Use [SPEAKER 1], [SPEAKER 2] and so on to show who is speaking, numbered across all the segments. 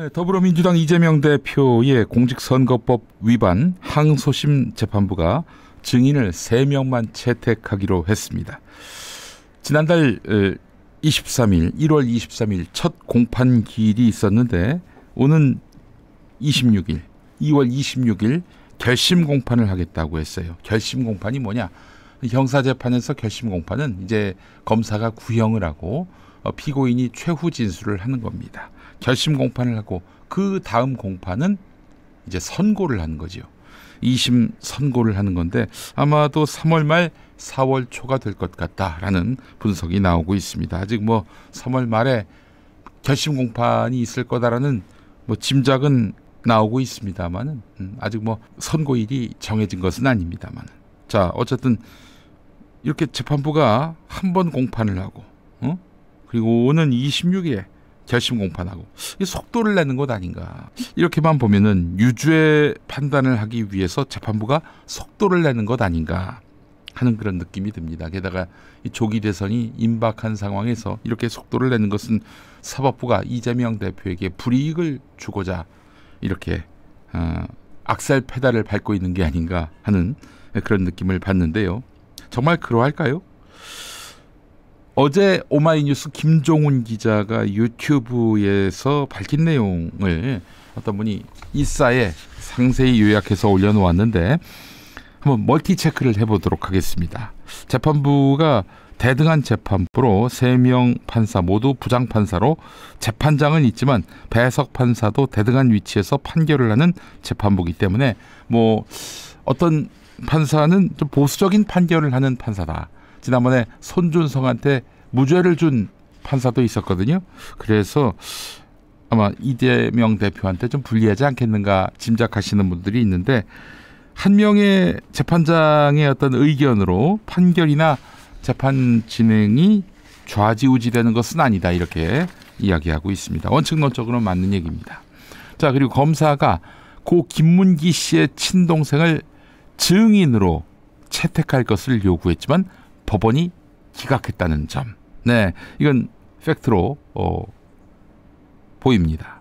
[SPEAKER 1] 네, 더불어민주당 이재명 대표의 공직선거법 위반 항소심 재판부가 증인을 3명만 채택하기로 했습니다. 지난달 23일, 1월 23일 첫 공판기일이 있었는데 오는 26일, 2월 26일 결심 공판을 하겠다고 했어요. 결심 공판이 뭐냐? 형사재판에서 결심 공판은 이제 검사가 구형을 하고 피고인이 최후 진술을 하는 겁니다. 결심 공판을 하고 그 다음 공판은 이제 선고를 하는 거죠. 2심 선고를 하는 건데 아마도 3월 말 4월 초가 될 것 같다라는 분석이 나오고 있습니다. 아직 3월 말에 결심 공판이 있을 거다라는 짐작은 나오고 있습니다만은 아직 선고일이 정해진 것은 아닙니다만. 자, 어쨌든 이렇게 재판부가 한 번 공판을 하고 그리고 오는 26일에 결심 공판하고 속도를 내는 것 아닌가. 이렇게만 보면은 유죄 판단을 하기 위해서 재판부가 속도를 내는 것 아닌가 하는 그런 느낌이 듭니다. 게다가 이 조기 대선이 임박한 상황에서 이렇게 속도를 내는 것은 사법부가 이재명 대표에게 불이익을 주고자 이렇게 악셀 페달을 밟고 있는 게 아닌가 하는 그런 느낌을 받는데요. 정말 그러할까요? 어제 오마이뉴스 김종훈 기자가 유튜브에서 밝힌 내용을 어떤 분이 인싸에 상세히 요약해서 올려놓았는데 한번 멀티 체크를 해보도록 하겠습니다. 재판부가 대등한 재판부로 3명 판사 모두 부장판사로 재판장은 있지만 배석 판사도 대등한 위치에서 판결을 하는 재판부이기 때문에 어떤 판사는 좀 보수적인 판결을 하는 판사다. 지난번에 손준성한테 무죄를 준 판사도 있었거든요. 그래서 아마 이재명 대표한테 좀 불리하지 않겠는가 짐작하시는 분들이 있는데 한 명의 재판장의 어떤 의견으로 판결이나 재판 진행이 좌지우지되는 것은 아니다. 이렇게 이야기하고 있습니다. 원칙론적으로 맞는 얘기입니다. 자, 그리고 검사가 고 김문기 씨의 친동생을 증인으로 채택할 것을 요구했지만 법원이 기각했다는 점. 네, 이건 팩트로 보입니다.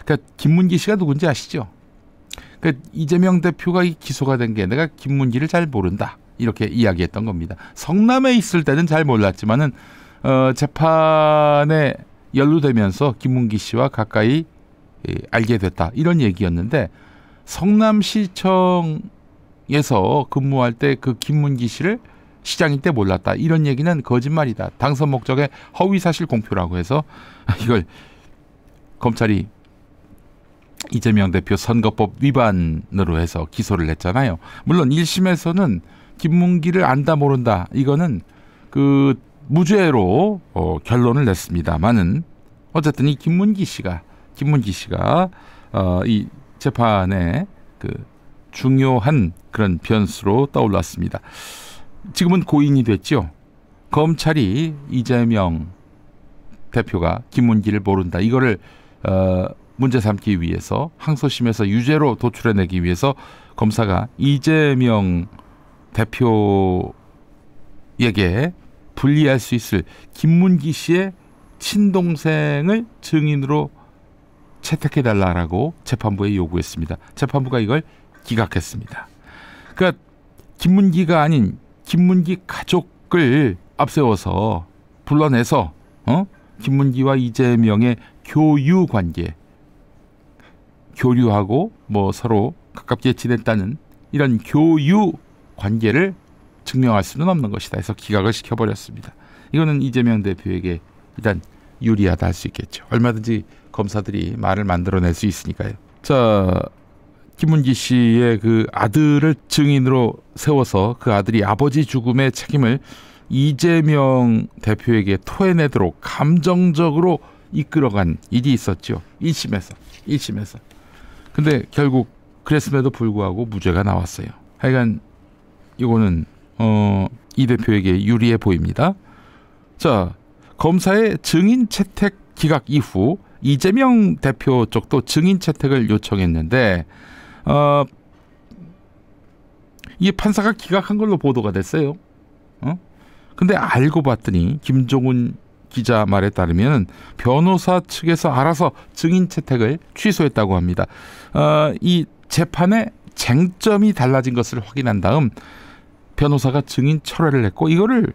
[SPEAKER 1] 그러니까 김문기 씨가 누군지 아시죠? 그러니까 이재명 대표가 기소가 된 게 내가 김문기를 잘 모른다. 이렇게 이야기했던 겁니다. 성남에 있을 때는 잘 몰랐지만은 재판에 연루되면서 김문기 씨와 가까이 알게 됐다. 이런 얘기였는데 성남시청에서 근무할 때 그 김문기 씨를 시장일 때 몰랐다. 이런 얘기는 거짓말이다. 당선 목적의 허위사실 공표라고 해서 이걸 검찰이 이재명 대표 선거법 위반으로 해서 기소를 했잖아요. 물론 1심에서는 김문기를 안다 모른다. 이거는 그 무죄로 결론을 냈습니다만은 어쨌든 이 김문기 씨가 이 재판에 그 중요한 그런 변수로 떠올랐습니다. 지금은 고인이 됐죠. 검찰이 이재명 대표가 김문기를 모른다. 이거를 문제 삼기 위해서 항소심에서 유죄로 도출해내기 위해서 검사가 이재명 대표에게 불리할 수 있을 김문기 씨의 친동생을 증인으로 채택해달라고 재판부에 요구했습니다. 재판부가 이걸 기각했습니다. 그러니까 김문기가 아닌 김문기 가족을 앞세워서 불러내서 김문기와 이재명의 교유 관계, 교류하고 서로 가깝게 지냈다는 이런 교유 관계를 증명할 수는 없는 것이다 해서 기각을 시켜버렸습니다. 이거는 이재명 대표에게 일단 유리하다 할 수 있겠죠. 얼마든지 검사들이 말을 만들어낼 수 있으니까요. 자, 김문기 씨의 그 아들을 증인으로 세워서 그 아들이 아버지 죽음의 책임을 이재명 대표에게 토해내도록 감정적으로 이끌어간 일이 있었죠. 1심에서. 근데 결국 그랬음에도 불구하고 무죄가 나왔어요. 하여간 이거는 이 대표에게 유리해 보입니다. 자, 검사의 증인 채택 기각 이후 이재명 대표 쪽도 증인 채택을 요청했는데 이 판사가 기각한 걸로 보도가 됐어요. 근데 알고 봤더니 김종훈 기자 말에 따르면 변호사 측에서 알아서 증인 채택을 취소했다고 합니다. 이 재판의 쟁점이 달라진 것을 확인한 다음 변호사가 증인 철회를 했고 이거를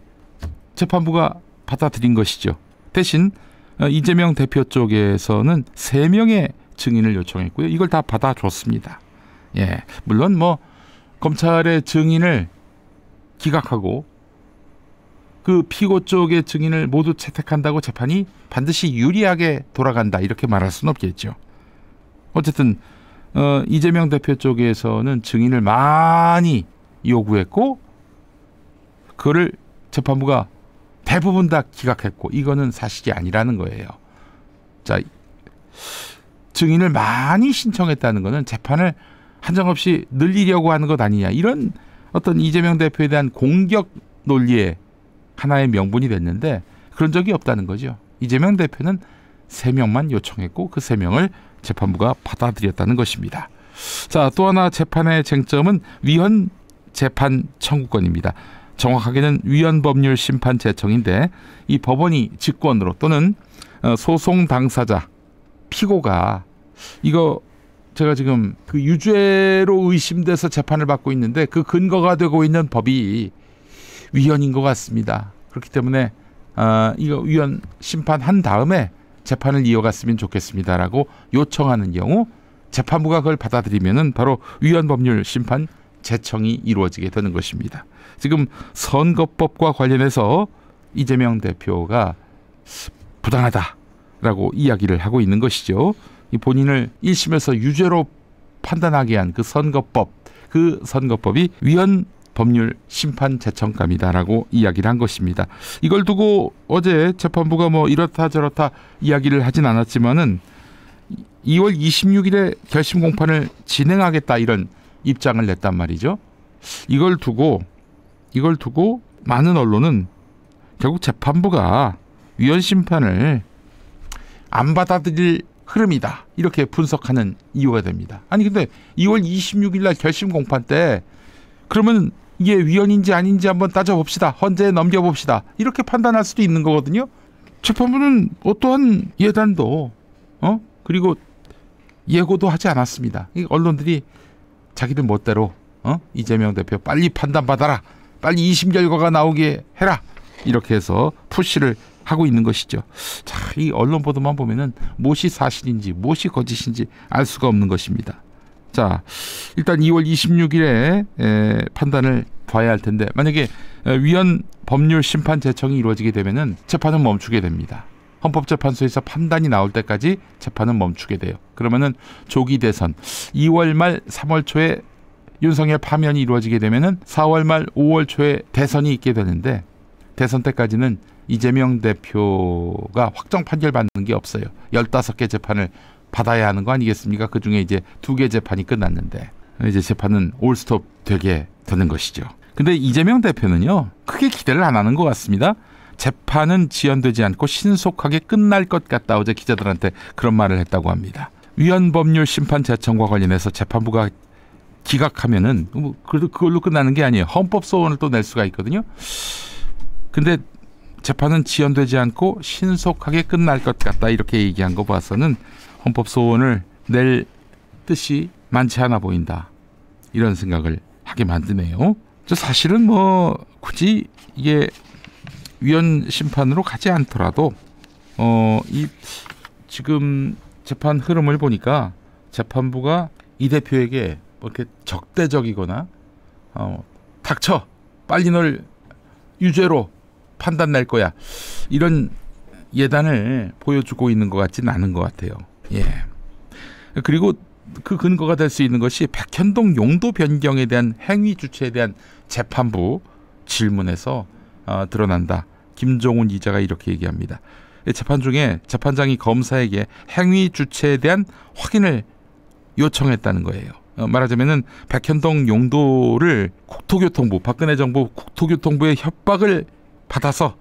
[SPEAKER 1] 재판부가 받아들인 것이죠. 대신 이재명 대표 쪽에서는 3명의 증인을 요청했고요. 이걸 다 받아줬습니다. 예, 물론 뭐 검찰의 증인을 기각하고 그 피고 쪽의 증인을 모두 채택한다고 재판이 반드시 유리하게 돌아간다 이렇게 말할 수는 없겠죠. 어쨌든 이재명 대표 쪽에서는 증인을 많이 요구했고 그거를 재판부가 대부분 다 기각했고 이거는 사실이 아니라는 거예요. 자, 증인을 많이 신청했다는 거는 재판을 한정없이 늘리려고 하는 것 아니냐 이런 어떤 이재명 대표에 대한 공격 논리의 하나의 명분이 됐는데 그런 적이 없다는 거죠. 이재명 대표는 3명만 요청했고 그 3명을 재판부가 받아들였다는 것입니다. 자, 또 하나 재판의 쟁점은 위헌 재판 청구권입니다. 정확하게는 위헌 법률 심판 제청인데 이 법원이 직권으로 또는 소송 당사자 피고가 이거 제가 지금 그 유죄로 의심돼서 재판을 받고 있는데 그 근거가 되고 있는 법이 위헌인 것 같습니다. 그렇기 때문에 이거 위헌 심판한 다음에 재판을 이어갔으면 좋겠습니다라고 요청하는 경우 재판부가 그걸 받아들이면은 바로 위헌 법률 심판 제청이 이루어지게 되는 것입니다. 지금 선거법과 관련해서 이재명 대표가 부당하다라고 이야기를 하고 있는 것이죠. 이 본인을 1심에서 유죄로 판단하게 한 그 선거법이 위헌 법률 심판 제청감이다라고 이야기를 한 것입니다. 이걸 두고 어제 재판부가 뭐 이렇다 저렇다 이야기를 하진 않았지만은 2월 26일에 결심 공판을 진행하겠다 이런 입장을 냈단 말이죠. 이걸 두고 많은 언론은 결국 재판부가 위헌 심판을 안 받아들일 흐름이다 이렇게 분석하는 이유가 됩니다. 아니 근데 2월 26일 날 결심 공판 때 그러면 이게 위헌인지 아닌지 한번 따져봅시다. 헌재에 넘겨봅시다. 이렇게 판단할 수도 있는 거거든요. 재판부는 어떠한 예단도 그리고 예고도 하지 않았습니다. 이 언론들이 자기들 멋대로 이재명 대표 빨리 판단받아라. 빨리 2심 결과가 나오게 해라. 이렇게 해서 푸시를 하고 있는 것이죠. 자, 이 언론 보도만 보면은 무엇이 사실인지 무엇이 거짓인지 알 수가 없는 것입니다. 자, 일단 2월 26일에 판단을 봐야 할 텐데 만약에 위헌 법률 심판 제청이 이루어지게 되면은 재판은 멈추게 됩니다. 헌법재판소에서 판단이 나올 때까지 재판은 멈추게 돼요. 그러면은 조기 대선 2월 말 3월 초에 윤석열 파면이 이루어지게 되면은 4월 말 5월 초에 대선이 있게 되는데 대선 때까지는 이재명 대표가 확정 판결 받는 게 없어요. 15개 재판을 받아야 하는 거 아니겠습니까? 그중에 이제 2개 재판이 끝났는데 이제 재판은 올스톱 되게 되는 것이죠. 근데 이재명 대표는요 크게 기대를 안 하는 것 같습니다. 재판은 지연되지 않고 신속하게 끝날 것 같다. 어제 기자들한테 그런 말을 했다고 합니다. 위헌 법률 심판 제청과 관련해서 재판부가 기각하면은 그래도 그걸로 끝나는 게 아니에요. 헌법 소원을 또 낼 수가 있거든요. 근데 재판은 지연되지 않고 신속하게 끝날 것 같다. 이렇게 얘기한 거 봐서는 헌법 소원을 낼 뜻이 많지 않아 보인다. 이런 생각을 하게 만드네요. 저 사실은 뭐 굳이 이게 위헌 심판으로 가지 않더라도 이 지금 재판 흐름을 보니까 재판부가 이 대표에게 뭐 이렇게 적대적이거나 닥쳐 빨리 널 유죄로 판단 낼 거야 이런 예단을 보여주고 있는 것 같지는 않은 것 같아요. 예. 그리고 그 근거가 될 수 있는 것이 백현동 용도 변경에 대한 행위 주체에 대한 재판부 질문에서 드러난다. 김종훈 기자가 이렇게 얘기합니다. 재판 중에 재판장이 검사에게 행위 주체에 대한 확인을 요청했다는 거예요. 말하자면은 백현동 용도를 국토교통부, 박근혜 정부 국토교통부의 협박을 받아서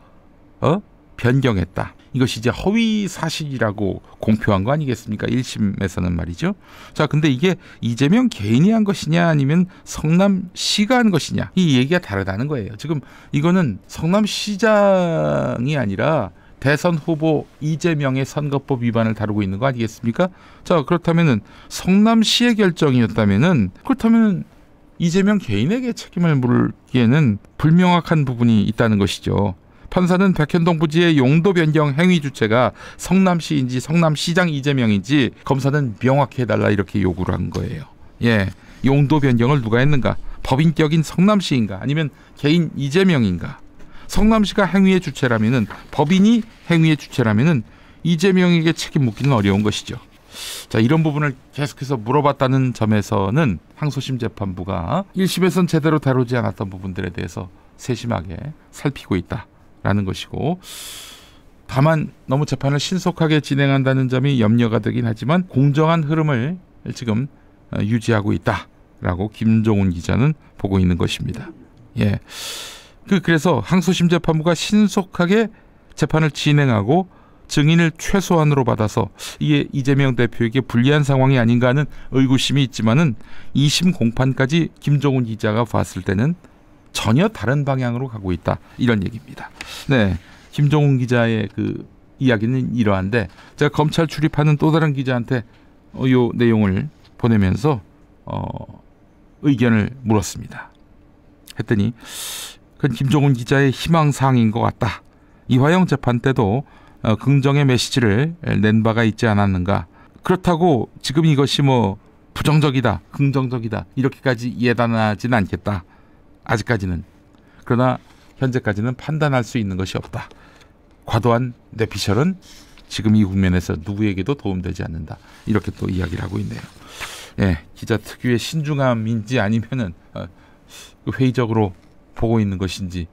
[SPEAKER 1] 변경했다. 이것이 이제 허위 사실이라고 공표한 거 아니겠습니까? 1심에서는 말이죠. 자, 근데 이게 이재명 개인이 한 것이냐 아니면 성남시가 한 것이냐 이 얘기가 다르다는 거예요. 지금 이거는 성남시장이 아니라 대선 후보 이재명의 선거법 위반을 다루고 있는 거 아니겠습니까? 자, 그렇다면은 성남시의 결정이었다면은 그렇다면 이재명 개인에게 책임을 물기에는 불명확한 부분이 있다는 것이죠. 판사는 백현동 부지의 용도 변경 행위 주체가 성남시인지 성남시장 이재명인지 검사는 명확히 해달라 이렇게 요구를 한 거예요. 예, 용도 변경을 누가 했는가? 법인격인 성남시인가? 아니면 개인 이재명인가? 성남시가 행위의 주체라면은, 법인이 행위의 주체라면은 이재명에게 책임 묻기는 어려운 것이죠. 자, 이런 부분을 계속해서 물어봤다는 점에서는 항소심 재판부가 1심에선 제대로 다루지 않았던 부분들에 대해서 세심하게 살피고 있다라는 것이고, 다만 너무 재판을 신속하게 진행한다는 점이 염려가 되긴 하지만 공정한 흐름을 지금 유지하고 있다라고 김종훈 기자는 보고 있는 것입니다. 예. 그래서 항소심 재판부가 신속하게 재판을 진행하고 증인을 최소한으로 받아서 이게 이재명 대표에게 불리한 상황이 아닌가 하는 의구심이 있지만은 2심 공판까지 김종훈 기자가 봤을 때는 전혀 다른 방향으로 가고 있다, 이런 얘기입니다. 네, 김종훈 기자의 그 이야기는 이러한데, 제가 검찰 출입하는 또 다른 기자한테 요 내용을 보내면서 의견을 물었습니다. 했더니 그건 김종훈 기자의 희망사항인 것 같다. 이화영 재판 때도 긍정의 메시지를 낸 바가 있지 않았는가. 그렇다고 지금 이것이 뭐 부정적이다, 긍정적이다 이렇게까지 예단하지는 않겠다. 아직까지는. 그러나 현재까지는 판단할 수 있는 것이 없다. 과도한 뇌피셜은 지금 이 국면에서 누구에게도 도움되지 않는다. 이렇게 또 이야기를 하고 있네요. 예, 기자 특유의 신중함인지 아니면은 회의적으로 보고 있는 것인지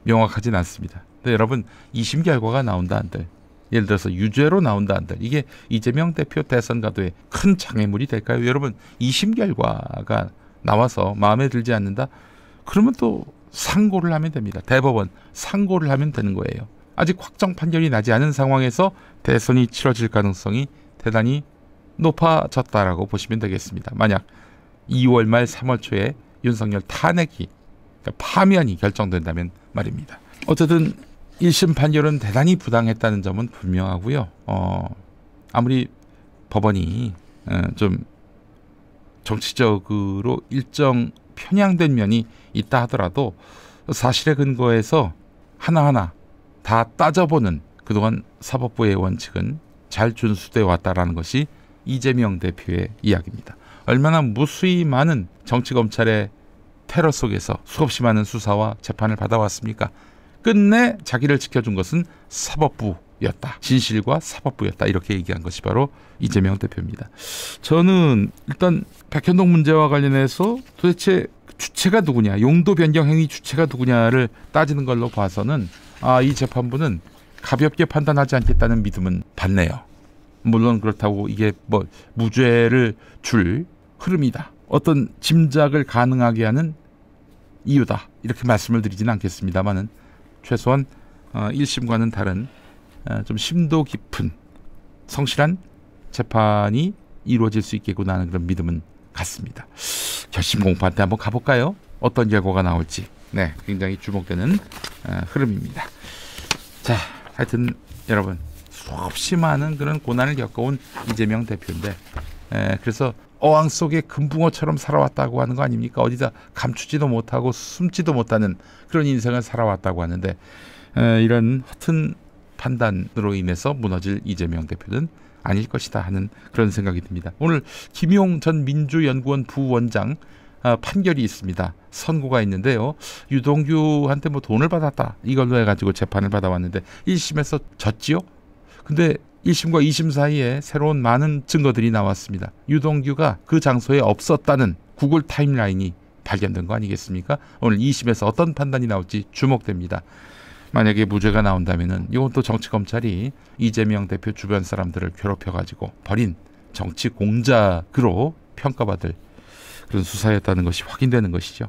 [SPEAKER 1] 명확하진 않습니다. 근데 여러분, 2심 결과가 나온다 한들, 예를 들어서 유죄로 나온다 한들, 이게 이재명 대표 대선 가도에 큰 장애물이 될까요? 여러분, 2심 결과가 나와서 마음에 들지 않는다? 그러면 또 상고를 하면 됩니다. 대법원 상고를 하면 되는 거예요. 아직 확정 판결이 나지 않은 상황에서 대선이 치러질 가능성이 대단히 높아졌다라고 보시면 되겠습니다. 만약 2월 말 3월 초에 윤석열 탄핵이, 파면이 결정된다면 말입니다. 어쨌든 1심 판결은 대단히 부당했다는 점은 분명하고요. 아무리 법원이 좀 정치적으로 일정 편향된 면이 있다 하더라도 사실에 근거해서 하나하나 다 따져보는 그동안 사법부의 원칙은 잘 준수되어 왔다라는 것이 이재명 대표의 이야기입니다. 얼마나 무수히 많은 정치검찰의 테러 속에서 수없이 많은 수사와 재판을 받아왔습니까? 끝내 자기를 지켜준 것은 사법부였다. 진실과 사법부였다. 이렇게 얘기한 것이 바로 이재명 대표입니다. 저는 일단 백현동 문제와 관련해서 도대체 주체가 누구냐, 용도 변경 행위 주체가 누구냐를 따지는 걸로 봐서는 이 재판부는 가볍게 판단하지 않겠다는 믿음은 받네요. 물론 그렇다고 이게 뭐 무죄를 줄 흐름이다, 어떤 짐작을 가능하게 하는 이유다, 이렇게 말씀을 드리지는 않겠습니다만은 최소한 1심과는 다른 좀 심도 깊은 성실한 재판이 이루어질 수 있겠구나 하는 그런 믿음은 갖습니다. 결심 공판 때 한번 가볼까요? 어떤 결과가 나올지. 네, 굉장히 주목되는 흐름입니다. 자, 하여튼 여러분, 수없이 많은 그런 고난을 겪어온 이재명 대표인데, 그래서 어항 속에 금붕어처럼 살아왔다고 하는 거 아닙니까? 어디다 감추지도 못하고 숨지도 못하는 그런 인생을 살아왔다고 하는데, 이런 허튼 판단으로 인해서 무너질 이재명 대표는 아닐 것이다 하는 그런 생각이 듭니다. 오늘 김용 전 민주연구원 부원장 판결이 있습니다. 선고가 있는데요. 유동규한테 뭐 돈을 받았다, 이걸로 해가지고 재판을 받아왔는데 1심에서 졌지요. 근데 1심과 2심 사이에 새로운 많은 증거들이 나왔습니다. 유동규가 그 장소에 없었다는 구글 타임라인이 발견된 거 아니겠습니까? 오늘 2심에서 어떤 판단이 나올지 주목됩니다. 만약에 무죄가 나온다면은 이건 또 정치검찰이 이재명 대표 주변 사람들을 괴롭혀가지고 벌인 정치 공작으로 평가받을 그런 수사였다는 것이 확인되는 것이죠.